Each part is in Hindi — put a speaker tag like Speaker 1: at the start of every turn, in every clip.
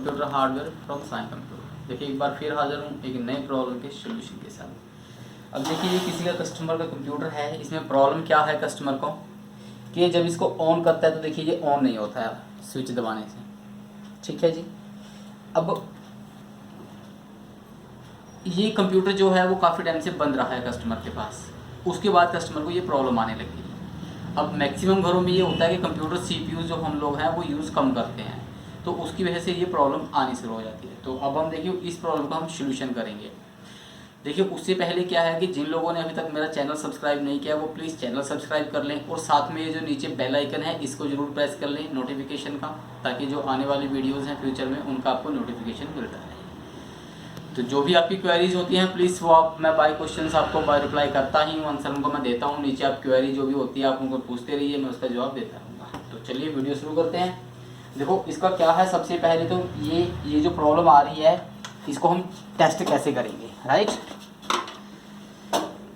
Speaker 1: Computer hardware from Sai computer. देखिए एक बार फिर हाजिर हूँ एक नए प्रॉब्लम के सोल्यूशन के साथ। अब देखिए ये किसी का कस्टमर का कंप्यूटर है, इसमें प्रॉब्लम क्या है कस्टमर को कि जब इसको ऑन करता है तो देखिए ये ऑन नहीं होता है स्विच दबाने से, ठीक है जी। अब ये कंप्यूटर जो है वो काफ़ी टाइम से बंद रहा है कस्टमर के पास, उसके बाद कस्टमर को ये प्रॉब्लम आने लगी है। अब मैक्सिमम घरों में ये होता है कि कंप्यूटर CPU जो हम लोग हैं वो यूज़ कम करते हैं, तो उसकी वजह से ये प्रॉब्लम आनी शुरू हो जाती है। तो अब हम देखिए इस प्रॉब्लम का हम सोल्यूशन करेंगे। देखिए उससे पहले क्या है कि जिन लोगों ने अभी तक मेरा चैनल सब्सक्राइब नहीं किया वो प्लीज़ चैनल सब्सक्राइब कर लें, और साथ में ये जो नीचे बेल आइकन है इसको ज़रूर प्रेस कर लें नोटिफिकेशन का, ताकि जो आने वाली वीडियोज़ हैं फ्यूचर में उनका आपको नोटिफिकेशन मिलता रहे। तो जो भी आपकी क्वेरीज होती हैं प्लीज़ वो आप, मैं बाय क्वेश्चंस आपको बाय रिप्लाई करता ही हूँ, आंसर उनको मैं देता हूँ। नीचे आप क्वेरी जो भी होती है आप उनको पूछते रहिए, मैं उसका जवाब देता रहूँगा। तो चलिए वीडियो शुरू करते हैं। देखो इसका क्या है, सबसे पहले तो ये जो प्रॉब्लम आ रही है इसको हम टेस्ट कैसे करेंगे, राइट।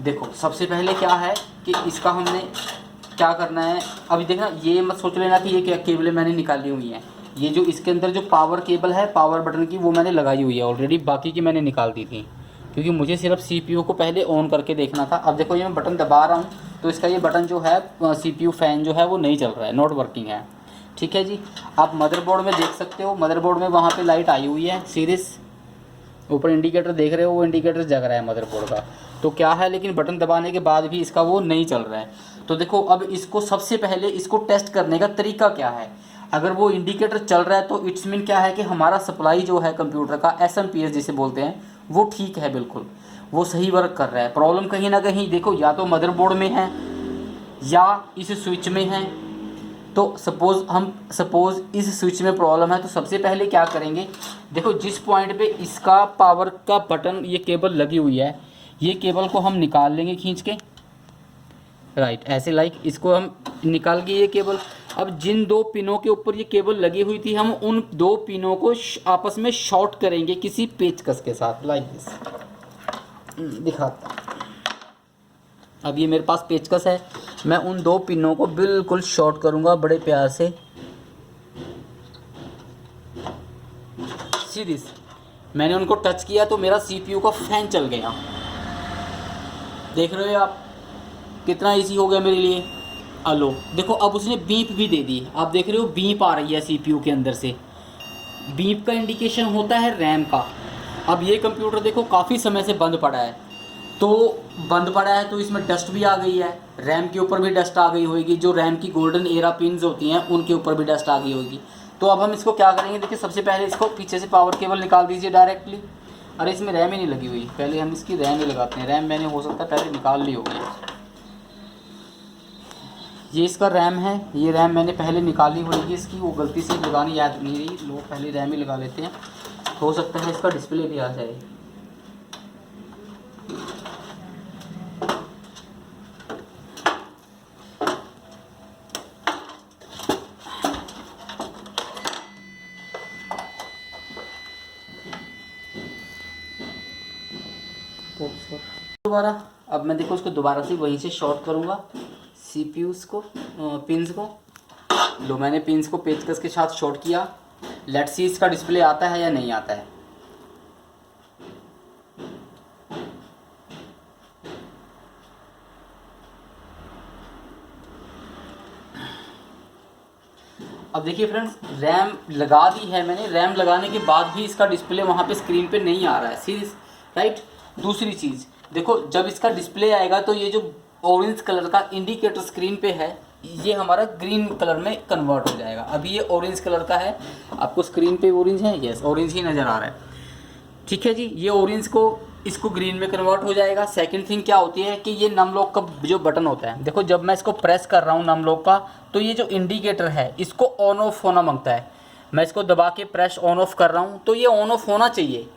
Speaker 1: देखो सबसे पहले क्या है कि इसका हमने क्या करना है, अभी देखना ये मत सोच लेना कि ये क्या केबलें मैंने निकाली हुई हैं। ये जो इसके अंदर जो पावर केबल है पावर बटन की वो मैंने लगाई हुई है ऑलरेडी, बाकी की मैंने निकाल दी थी क्योंकि मुझे सिर्फ CPU को पहले ऑन करके देखना था। अब देखो ये मैं बटन दबा रहा हूँ तो इसका ये बटन जो है CPU फैन जो है वो नहीं चल रहा है, नॉट वर्किंग है, ठीक है जी। आप मदरबोर्ड में देख सकते हो, मदरबोर्ड में वहाँ पर लाइट आई हुई है सीरीज, ऊपर इंडिकेटर देख रहे हो वो इंडिकेटर जग रहा है मदरबोर्ड का। तो क्या है लेकिन बटन दबाने के बाद भी इसका वो नहीं चल रहा है। तो देखो अब इसको सबसे पहले इसको टेस्ट करने का तरीका क्या है। अगर वो इंडिकेटर चल रहा है तो इट्स मीन क्या है कि हमारा सप्लाई जो है कंप्यूटर का SMP जिसे बोलते हैं वो ठीक है, बिल्कुल वो सही वर्क कर रहा है। प्रॉब्लम कहीं ना कहीं देखो या तो मदरबोर्ड में है या इस स्विच में है। तो सपोज़ इस स्विच में प्रॉब्लम है तो सबसे पहले क्या करेंगे, देखो जिस पॉइंट पे इसका पावर का बटन ये केबल लगी हुई है ये केबल को हम निकाल लेंगे खींच के, राइट ऐसे लाइक इसको हम निकाल के ये केबल, अब जिन दो पिनों के ऊपर ये केबल लगी हुई थी हम उन दो पिनों को आपस में शॉर्ट करेंगे किसी पेचकस के साथ, लाइक दिस दिखाता। अब ये मेरे पास पेचकस है, मैं उन दो पिनों को बिल्कुल शॉर्ट करूंगा बड़े प्यार से, सी दिस। मैंने उनको टच किया तो मेरा CPU का फैन चल गया, देख रहे हो आप कितना इजी हो गया मेरे लिए। अलो देखो अब उसने बीप भी दे दी, आप देख रहे हो बीप आ रही है CPU के अंदर से, बीप का इंडिकेशन होता है रैम का। अब ये कंप्यूटर देखो काफ़ी समय से बंद पड़ा है, तो बंद पड़ा है तो इसमें डस्ट भी आ गई है, रैम के ऊपर भी डस्ट आ गई होगी, जो रैम की गोल्डन एरा पिन्स होती हैं उनके ऊपर भी डस्ट आ गई होगी। तो अब हम इसको क्या करेंगे, देखिए सबसे पहले इसको पीछे से पावर केबल निकाल दीजिए डायरेक्टली। अरे इसमें रैम ही नहीं लगी हुई, पहले हम इसकी रैम ही लगाते हैं। रैम मैंने हो सकता है पहले निकाल ली होगी, ये इसका रैम है, ये रैम मैंने पहले निकाली होगी इसकी, वो गलती से लगानी याद नहीं रही, लोग पहले रैम ही लगा लेते हैं। हो सकता है इसका डिस्प्ले भी आ जाए। दोबारा अब मैं देखो उसको दोबारा से वहीं से शॉर्ट करूँगा CPUs को पिंस को। लो मैंने पिंस को पेचकस के साथ शॉर्ट किया, लेट्स सी इसका डिस्प्ले आता है या नहीं आता है। अब देखिए फ्रेंड्स रैम लगा दी है मैंने, रैम लगाने के बाद भी इसका डिस्प्ले वहाँ पे स्क्रीन पे नहीं आ रहा है, सीरीज राइट। दूसरी चीज़ देखो जब इसका डिस्प्ले आएगा तो ये जो ऑरेंज कलर का इंडिकेटर स्क्रीन पे है ये हमारा ग्रीन कलर में कन्वर्ट हो जाएगा। अभी ये ऑरेंज कलर का है, आपको स्क्रीन पे ऑरेंज है, यस ऑरेंज ही नज़र आ रहा है, ठीक है जी। ये ऑरेंज को इसको ग्रीन में कन्वर्ट हो जाएगा। सेकंड थिंग क्या होती है कि ये नम लॉक का जो बटन होता है, देखो जब मैं इसको प्रेस कर रहा हूँ नम लॉक का तो ये जो इंडिकेटर है इसको ऑन ऑफ होना मांगता है। मैं इसको दबा के प्रेस ऑन ऑफ कर रहा हूँ तो ये ऑन ऑफ होना चाहिए।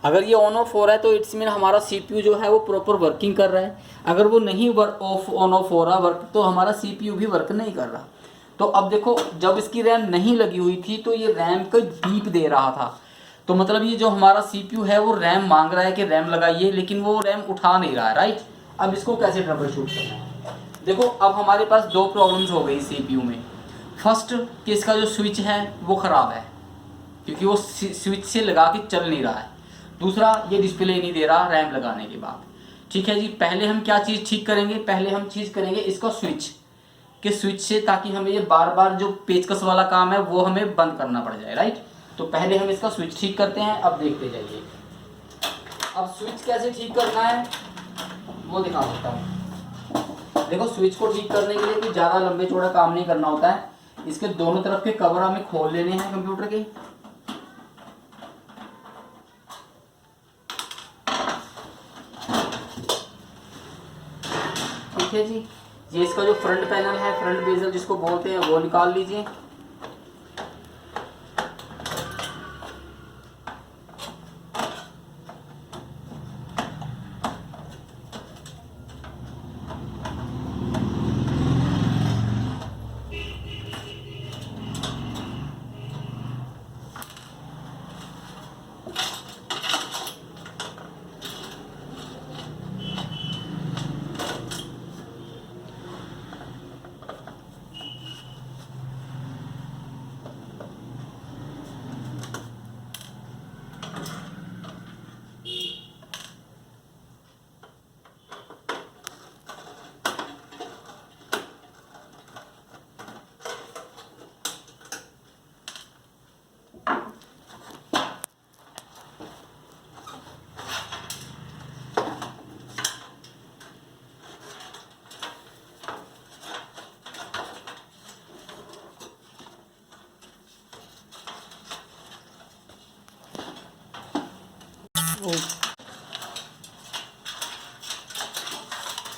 Speaker 1: अगर ये ऑन ऑफ हो रहा है तो इट्स मीन हमारा CPU जो है वो प्रॉपर वर्किंग कर रहा है। अगर वो नहीं ऑन ऑफ हो रहा वर्क तो हमारा CPU भी वर्क नहीं कर रहा। तो अब देखो जब इसकी रैम नहीं लगी हुई थी तो ये रैम का बीप दे रहा था, तो मतलब ये जो हमारा CPU है वो रैम मांग रहा है कि रैम लगाइए, लेकिन वो रैम उठा नहीं रहा है, राइट। अब इसको कैसे ट्रबल शूट करना है, देखो अब हमारे पास दो प्रॉब्लम्स हो गई CPU में। फर्स्ट कि इसका जो स्विच है वो ख़राब है, क्योंकि वो स्विच से लगा के चल नहीं रहा है। दूसरा, ये डिस्प्ले नहीं दे रहा रैम लगाने के बाद। ठीक है जी, पहले हम क्या चीज़ ठीक करेंगे, पहले हम चीज़ करेंगे इसका स्विच के स्विच से, ताकि हमें ये बार बार जो पेचकस वाला काम है वो हमें बंद करना पड़ जाए, राइट। तो पहले हम इसका स्विच ठीक करते हैं। अब देखते जाइए, अब स्विच कैसे ठीक करना है वो दिखा सकता हूँ। देखो, स्विच को ठीक करने के लिए कोई ज़्यादा लंबे चौड़ा काम नहीं करना होता है। इसके दोनों तरफ के कवर हमें खोल लेने हैं कंप्यूटर के। ठीक है जी, ये इसका जो फ्रंट पैनल है, फ्रंट बेजल जिसको बोलते हैं, वो निकाल लीजिए।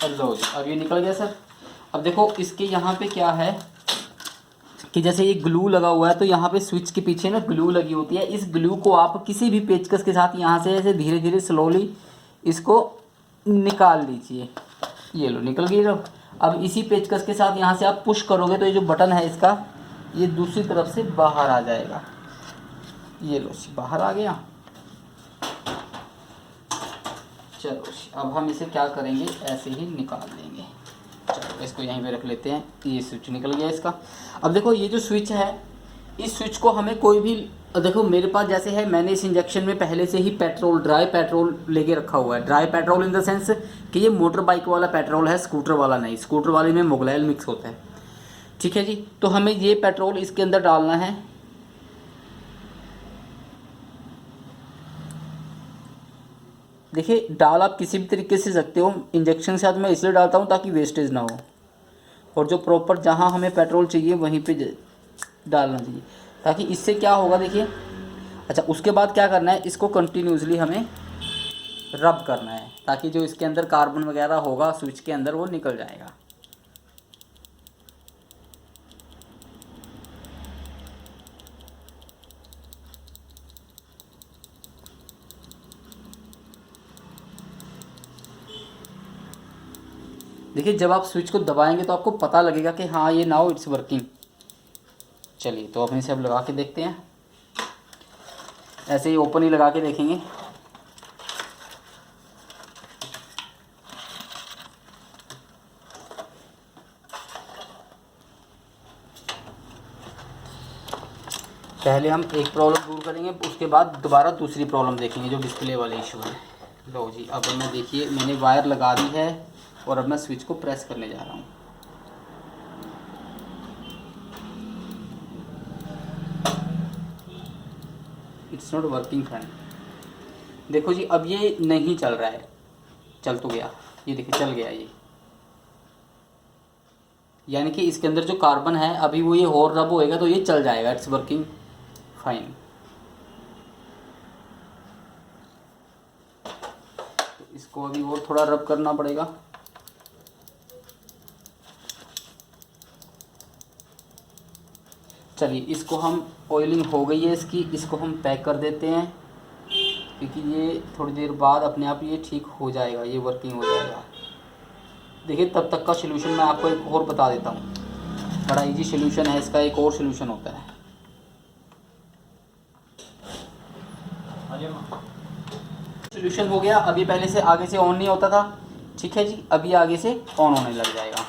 Speaker 1: लो जी, अब ये निकल गया सर। अब देखो, इसके यहाँ पे क्या है कि जैसे ये ग्लू लगा हुआ है, तो यहाँ पे स्विच के पीछे ना ग्लू लगी होती है। इस ग्लू को आप किसी भी पेचकस के साथ यहाँ से ऐसे धीरे धीरे स्लोली इसको निकाल लीजिए। ये लो, निकल गई। अब इसी पेचकस के साथ यहाँ से आप पुश करोगे तो ये जो बटन है इसका, ये दूसरी तरफ से बाहर आ जाएगा। ये लो, बाहर आ गया। चलो, अब हम इसे क्या करेंगे, ऐसे ही निकाल देंगे। चलो, इसको यहीं पे रख लेते हैं। ये स्विच निकल गया इसका। अब देखो, ये जो स्विच है, इस स्विच को हमें कोई भी, देखो मेरे पास जैसे है, मैंने इस इंजेक्शन में पहले से ही पेट्रोल, ड्राई पेट्रोल लेके रखा हुआ है। Dry petrol in the sense कि ये मोटर बाइक वाला पेट्रोल है, स्कूटर वाला नहीं। स्कूटर वाले में मुगलैल मिक्स होता है। ठीक है जी, तो हमें ये पेट्रोल इसके अंदर डालना है। देखिए, डाल आप किसी भी तरीके से सकते हो। इंजेक्शन के साथ मैं इसलिए डालता हूँ ताकि वेस्टेज ना हो, और जो प्रॉपर जहाँ हमें पेट्रोल चाहिए वहीं पे डालना चाहिए, ताकि इससे क्या होगा, देखिए। अच्छा, उसके बाद क्या करना है, इसको कंटिन्यूसली हमें रब करना है, ताकि जो इसके अंदर कार्बन वगैरह होगा स्विच के अंदर वो निकल जाएगा। देखिए, जब आप स्विच को दबाएंगे तो आपको पता लगेगा कि हाँ, ये नाउ इट्स वर्किंग। चलिए, तो अपने से अब लगा के देखते हैं। ऐसे ही ओपन ही लगा के देखेंगे। पहले हम एक प्रॉब्लम दूर करेंगे, उसके बाद दोबारा दूसरी प्रॉब्लम देखेंगे जो डिस्प्ले वाले इशू है। लो जी, अब मैं देखिए, मैंने वायर लगा दी है और अब मैं स्विच को प्रेस करने जा रहा हूँ। It's not working friend. देखो जी, अब ये नहीं चल रहा है। चल तो गया, ये देखिए चल गया ये। यानी कि इसके अंदर जो कार्बन है, अभी वो ये और रब होएगा तो ये चल जाएगा। It's working fine. तो इसको अभी और थोड़ा रब करना पड़ेगा। चलिए, इसको हम, ऑयलिंग हो गई है इसकी, इसको हम पैक कर देते हैं, क्योंकि ये थोड़ी देर बाद अपने आप ये ठीक हो जाएगा, ये वर्किंग हो जाएगा। देखिए, तब तक का सलूशन मैं आपको एक और बता देता हूँ। बड़ा इजी सलूशन है इसका, एक और सलूशन होता है। सलूशन हो गया। अभी पहले से आगे से ऑन नहीं होता था, ठीक है जी, अभी आगे से ऑन होने लग जाएगा।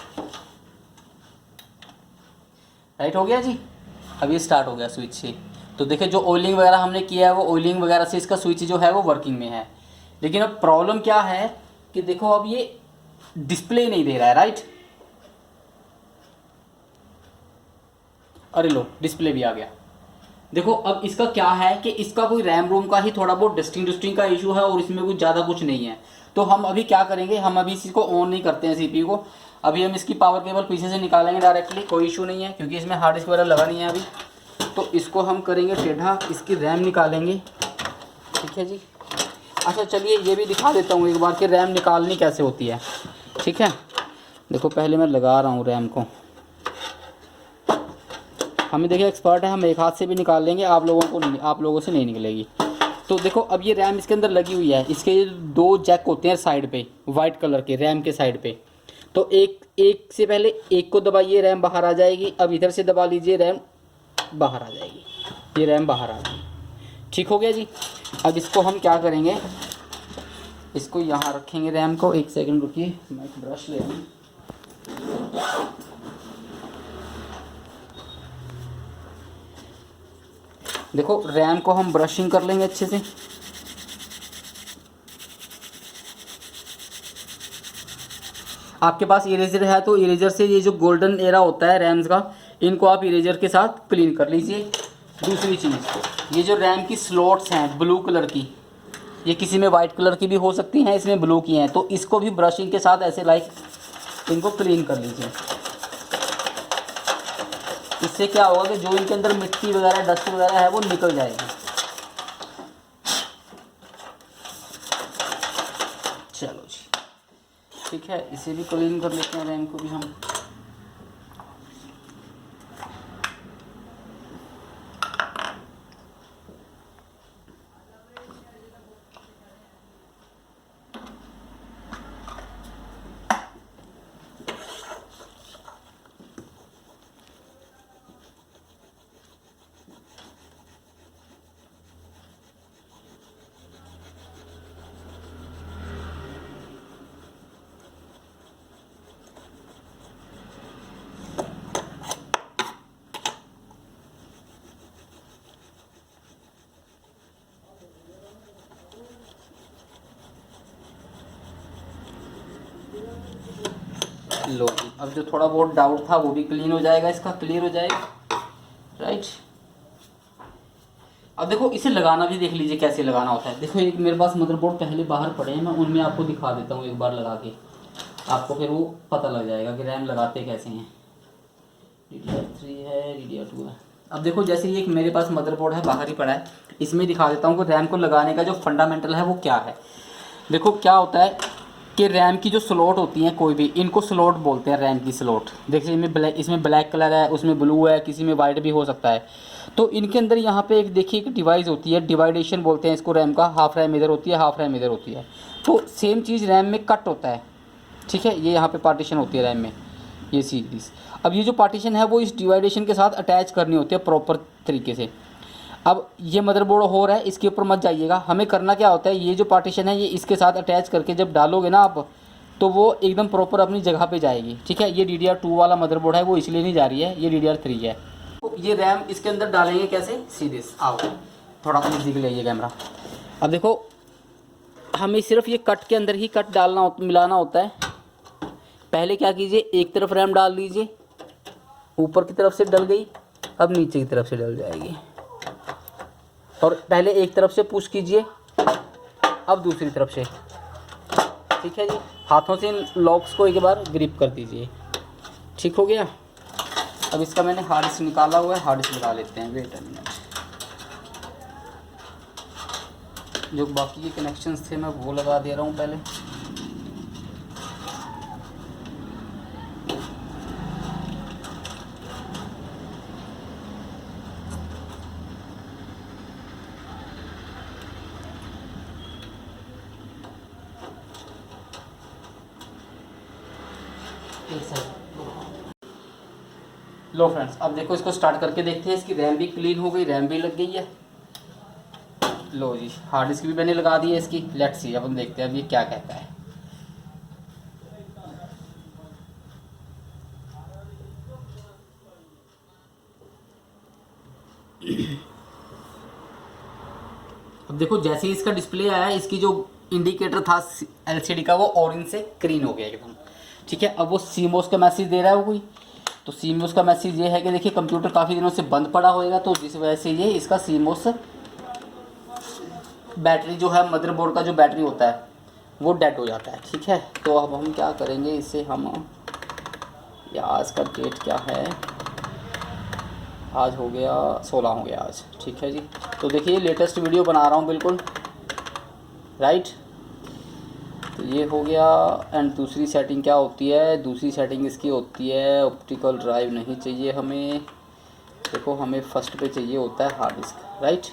Speaker 1: राइट, हो गया जी। अब ये स्टार्ट हो गया स्विच से। तो देखिए जो ऑयलिंग वगैरह हमने किया है वो ऑयलिंग वगैरह से इसका स्विच जो है वो वर्किंग में है। लेकिन अब प्रॉब्लम क्या है कि देखो अब ये डिस्प्ले नहीं दे रहा है, राइट। अरे लो, डिस्प्ले भी आ गया। देखो अब इसका क्या है कि इसका कोई रैम रोम का ही थोड़ा बहुत डस्टिंग का इशू है और इसमें कुछ ज़्यादा कुछ नहीं है। तो हम अभी क्या करेंगे, हम अभी इसी को ऑन नहीं करते हैं सीपीयू को। अभी हम इसकी पावर केबल पीछे से निकालेंगे डायरेक्टली, कोई इशू नहीं है क्योंकि इसमें हार्ड डिस्क वगैरह लगा नहीं है अभी। तो इसको हम करेंगे टेढ़ा, इसकी रैम निकालेंगे, ठीक है जी। अच्छा चलिए ये भी दिखा देता हूँ एक बार कि रैम निकालनी कैसे होती है, ठीक है। देखो पहले मैं लगा रहा हूँ रैम को। हमें देखिए एक्सपर्ट है, हम एक हाथ से भी निकाल लेंगे, आप लोगों से नहीं निकलेगी। तो देखो अब ये रैम इसके अंदर लगी हुई है, इसके 2 जैक होते हैं साइड पे, वाइट कलर के रैम के साइड पे। तो एक से पहले एक को दबाइए, रैम बाहर आ जाएगी। अब इधर से दबा लीजिए, रैम बाहर आ जाएगी, ये रैम बाहर आ गई, ठीक हो गया जी। अब इसको हम क्या करेंगे, इसको यहाँ रखेंगे रैम को। एक सेकंड रुकिए, मैं एक ब्रश ले लूँ। देखो रैम को हम ब्रशिंग कर लेंगे अच्छे से। आपके पास इरेजर है तो इरेजर से ये जो गोल्डन एरा होता है रैम्स का, इनको आप इरेजर के साथ क्लीन कर लीजिए। दूसरी चीज़, ये जो रैम की स्लॉट्स हैं ब्लू कलर की, ये किसी में वाइट कलर की भी हो सकती हैं, इसमें ब्लू की हैं, तो इसको भी ब्रशिंग के साथ ऐसे लाइक इनको क्लीन कर लीजिए। इससे क्या होगा कि जो इनके अंदर मिट्टी वगैरह डस्ट वगैरह है वो निकल जाएगी। चलो जी, ठीक है, इसे भी क्लीन कर लेते हैं, रैम को भी हम। लो जी, अब जो थोड़ा बहुत डाउट था वो भी क्लीन हो जाएगा, इसका क्लियर हो जाएगा, राइट। अब देखो इसे लगाना भी देख लीजिए कैसे लगाना होता है। देखो एक मेरे पास मदरबोर्ड पहले बाहर पड़े हैं, मैं उनमें आपको दिखा देता हूँ एक बार लगा के, आपको फिर वो पता लग जाएगा कि रैम लगाते कैसे हैं। DDR3 है, DDR2 है। अब देखो जैसे ये एक मेरे पास मदरबोर्ड है बाहर ही पड़ा है, इसमें दिखा देता हूँ कि रैम को लगाने का जो फंडामेंटल है वो क्या है। देखो क्या होता है कि रैम की जो स्लॉट होती हैं कोई भी, इनको स्लॉट बोलते हैं, रैम की स्लॉट। देखिए इसमें ब्लैक कलर है, उसमें ब्लू है, किसी में वाइट भी हो सकता है। तो इनके अंदर यहाँ पे एक देखिए एक डिवाइस होती है, डिवाइडेशन बोलते हैं इसको रैम का। हाफ रैम इधर होती है, हाफ रैम इधर होती है। तो सेम चीज़ रैम में कट होता है, ठीक है। ये यहाँ पे पार्टीशन होती है रैम में, ये सीरीज। अब ये जो पार्टीशन है वो इस डिवाइडेशन के साथ अटैच करनी होती है प्रॉपर तरीके से। अब ये मदरबोर्ड हो रहा है, इसके ऊपर मत जाइएगा। हमें करना क्या होता है, ये जो पार्टीशन है ये इसके साथ अटैच करके जब डालोगे ना आप, तो वो एकदम प्रॉपर अपनी जगह पे जाएगी, ठीक है। ये DDR2 वाला मदरबोर्ड है, वो इसलिए नहीं जा रही है, ये DDR3 है। तो ये रैम इसके अंदर डालेंगे कैसे, सीधे आओ थोड़ा नज़दीक ले कैमरा। अब देखो हमें सिर्फ ये कट के अंदर ही कट डालना मिलाना होता है। पहले क्या कीजिए, एक तरफ रैम डाल दीजिए, ऊपर की तरफ से डल गई, अब नीचे की तरफ से डल जाएगी। और पहले एक तरफ से पुश कीजिए, अब दूसरी तरफ से, ठीक है जी। हाथों से इन लॉक्स को एक बार ग्रिप कर दीजिए, ठीक हो गया। अब इसका मैंने हार्ड डिस्क निकाला हुआ है, हार्ड डिस्क लगा लेते हैं, वेट अ मिनट। जो बाकी के कनेक्शंस थे मैं वो लगा दे रहा हूँ पहले। लो फ्रेंड्स, अब देखो इसको स्टार्ट करके देखते हैं। इसकी रैम भी क्लीन हो गई, रैम भी लग गई है। लो जी, हार्ड डिस्क भी मैंने लगा दी है इसकी। लेट्स सी, अब हम देखते हैं अब ये क्या कहता है। अब देखो जैसे ही इसका डिस्प्ले आया, इसकी जो इंडिकेटर था एलसीडी का वो ऑरेंज से ग्रीन हो गया एकदम। ठीक है, अब वो सीमोस का मैसेज दे रहा है वो कोई, तो सीमोस का मैसेज ये है कि देखिए कंप्यूटर काफ़ी दिनों से बंद पड़ा होएगा, तो जिस वजह से ये इसका सीमोस बैटरी जो है, मदरबोर्ड का जो बैटरी होता है वो डेड हो जाता है। ठीक है, तो अब हम क्या करेंगे इसे, हम या आज का डेट क्या है, आज हो गया 16 हो गया आज। ठीक है जी, तो देखिए लेटेस्ट वीडियो बना रहा हूँ बिल्कुल राइट। तो ये हो गया। एंड दूसरी सेटिंग क्या होती है, दूसरी सेटिंग इसकी होती है ऑप्टिकल ड्राइव नहीं चाहिए हमें, देखो हमें फर्स्ट पे चाहिए होता है हार्ड डिस्क राइट।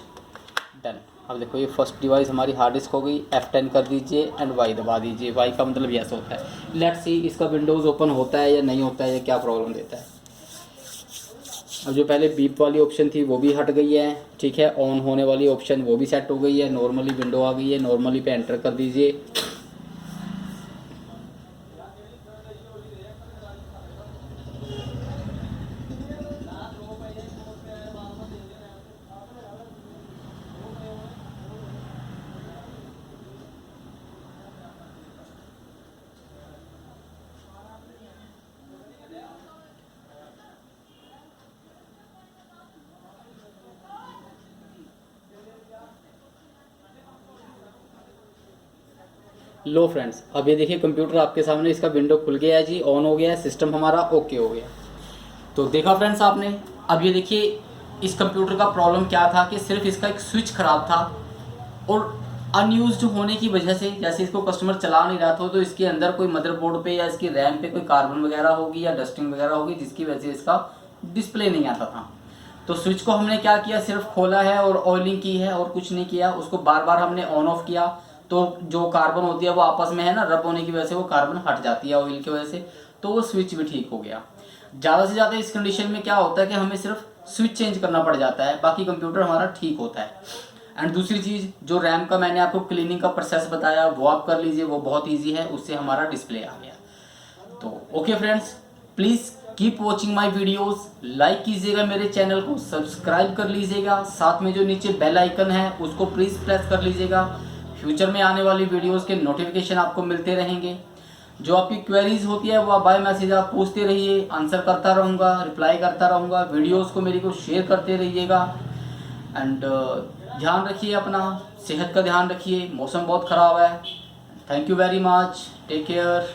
Speaker 1: डन। अब देखो ये फर्स्ट डिवाइस हमारी हार्ड डिस्क हो गई, F10 कर दीजिए एंड वाई दबा दीजिए। वाई का मतलब ऐसा होता है, लेट्स सी इसका विंडोज़ ओपन होता है या नहीं होता है, या क्या प्रॉब्लम देता है। अब जो पहले बीप वाली ऑप्शन थी वो भी हट गई है। ठीक है, ऑन होने वाली ऑप्शन वो भी सेट हो गई है, नॉर्मली विंडो आ गई है, नॉर्मली पे एंटर कर दीजिए। लो फ्रेंड्स, अब ये देखिए कंप्यूटर आपके सामने, इसका विंडो खुल गया है जी, ऑन हो गया है, सिस्टम हमारा ओके हो गया। तो देखा फ्रेंड्स आपने, अब ये देखिए इस कंप्यूटर का प्रॉब्लम क्या था कि सिर्फ इसका एक स्विच ख़राब था, और अनयूज्ड होने की वजह से जैसे इसको कस्टमर चला नहीं रहा था, तो इसके अंदर कोई मदरबोर्ड पे या इसकी रैम पे कोई कार्बन वगैरह होगी या डस्टिंग वगैरह होगी, जिसकी वजह से इसका डिस्प्ले नहीं आता था। तो स्विच को हमने क्या किया, सिर्फ खोला है और ऑयलिंग की है और कुछ नहीं किया। उसको बार बार हमने ऑन ऑफ किया, तो जो कार्बन होती है वो आपस में है ना रब होने की वजह से वो कार्बन हट जाती है ऑयल की वजह से, तो वो स्विच भी ठीक हो गया। ज़्यादा से ज़्यादा इस कंडीशन में क्या होता है कि हमें सिर्फ स्विच चेंज करना पड़ जाता है, बाकी कंप्यूटर हमारा ठीक होता है। एंड दूसरी चीज़, जो रैम का मैंने आपको क्लीनिंग का प्रोसेस बताया वो आप कर लीजिए, वो बहुत ईजी है, उससे हमारा डिस्प्ले आ गया। तो okay friends, please keep watching my videos, like कीजिएगा मेरे चैनल को, सब्सक्राइब कर लीजिएगा, साथ में जो नीचे बेल आइकन है उसको प्लीज़ प्रेस कर लीजिएगा। फ्यूचर में आने वाली वीडियोज़ के नोटिफिकेशन आपको मिलते रहेंगे। जो आपकी क्वेरीज होती है वो आप बाय मैसेज आप पूछते रहिए, आंसर करता रहूँगा, रिप्लाई करता रहूँगा। वीडियोज़ को मेरी को शेयर करते रहिएगा। एंड ध्यान रखिए अपना, सेहत का ध्यान रखिए, मौसम बहुत ख़राब है। Thank you very much, take care.